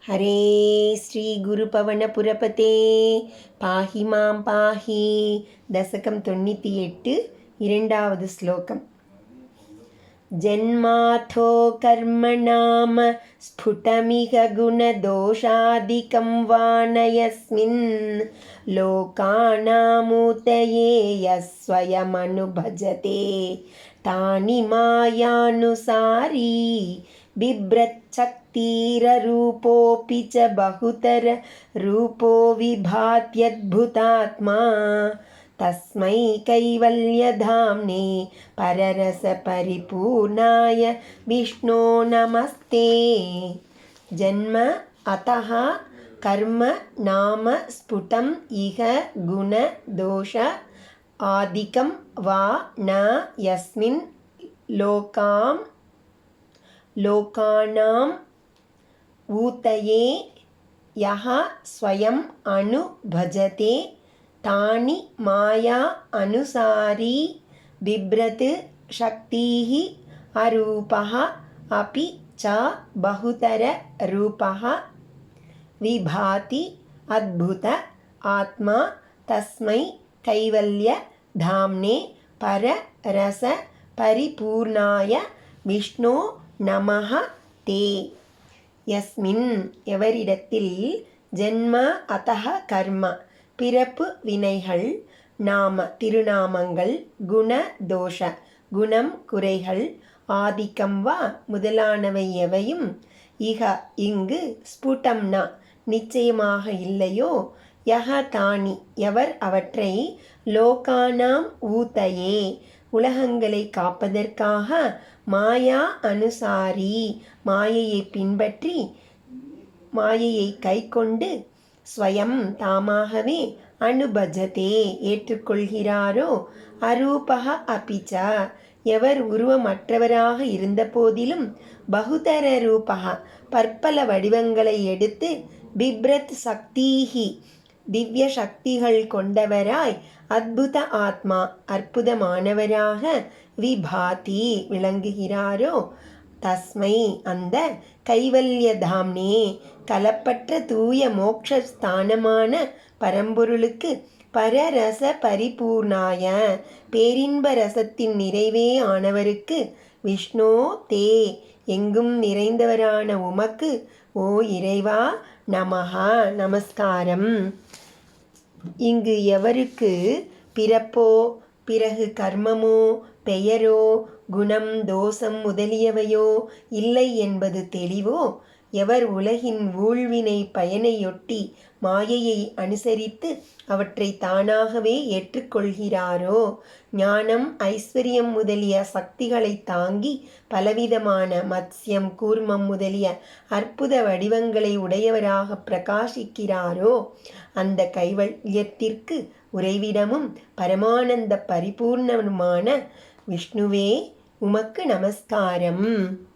ஹரே ஸ்ரீ குரு பவனபுரபதே பாஹி மாம் பாஹி. தசகம் 98, இரண்டாவது ஸ்லோகம். ஜன்மாதோ கர்மணாம ஸ்புடமிக குணதோஷாதிகம் வானயஸ்மின் லோகானாமுதயே யஸ்வயமனுபஜதே தானி மாயானுசாரி बिभ्रच्छक्तिररूपोऽपि च बहुतर रूपो विभात्यद्भुतात्मा तस्मै कैवल्यधाम्ने पररसपरिपूर्णाय विष्णो नमस्ते. जन्म अतः कर्म नाम स्फुटम् इह गुणदोष आदिकं वा न यस्मिन् लोकानाम् ऊतये यः स्वयम् अनुभजते तानि माया अनुसारी बिभ्रत् शक्तिः अरूपः अपि च बहुतर रूपः विभाति अद्भुत आत्मा तस्मै कैवल्य धाम्ने पररस परिपूर्णाय विष्णु நமஹ தே. யஸ்மின் எவரிடத்தில் ஜென்ம அதஹ கர்ம பிறப்பு வினைகள், நாம திருநாமங்கள், குண தோஷ குணம் குறைகள், ஆதிக்கம் வா முதலானவை எவையும், இக இங்கு, ஸ்புடம்னா நிச்சயமாக இல்லையோ, யஹ தானி எவர் அவற்றை, லோகானாம் ஊதயே உலகங்களை காப்பதற்காக, மாயா அனுசாரி மாயையை பின்பற்றி மாயையை கை கொண்டு, ஸ்வயம் தாமாகவே, அனுபஜதே ஏற்றுக்கொள்கிறாரோ, அரூபக அபிச்ச எவர் உருவமற்றவராக இருந்த போதிலும், பகுதர ரூபக பற்பல வடிவங்களை எடுத்து, பிப்ரத் சக்திஹி திவ்ய சக்திகள் கொண்டவராய், அத்புத ஆத்மா அற்புதமானவராக, விபாதி விளங்குகிறாரோ, தஸ்மை அந்த கைவல்யதாம்னே கலப்பற்ற தூய மோக்ஷஸ்தானமான பரம்பொருளுக்கு, பரரச பரிபூர்ணாய பேரின்ப ரசத்தின் நிறைவே ஆனவருக்கு, விஷ்ணோ தே எங்கும் நிறைந்தவரான உமக்கு, ஓ இறைவா, நமஹா நமஸ்காரம். இங்கு எவருக்கு பிறப்போ பிறகு கர்மமோ பெயரோ குணம் தோஷம் முதலியவையோ இல்லை என்பது தெளிவோ, எவர் உலகின் ஊழ்வினை பயனையொட்டி மாயையை அனுசரித்து அவற்றை தானாகவே ஏற்றுக்கொள்கிறாரோ, ஞானம் ஐஸ்வர்யம் முதலிய சக்திகளை தாங்கி பலவிதமான மத்ஸ்யம் கூர்மம் முதலிய அற்புத வடிவங்களை உடையவராக பிரகாசிக்கிறாரோ, அந்த கைவல்யத்திற்கு உறைவிடமும் பரமானந்த பரிபூர்ணனுமான விஷ்ணுவே, உமக்கு நமஸ்காரம்.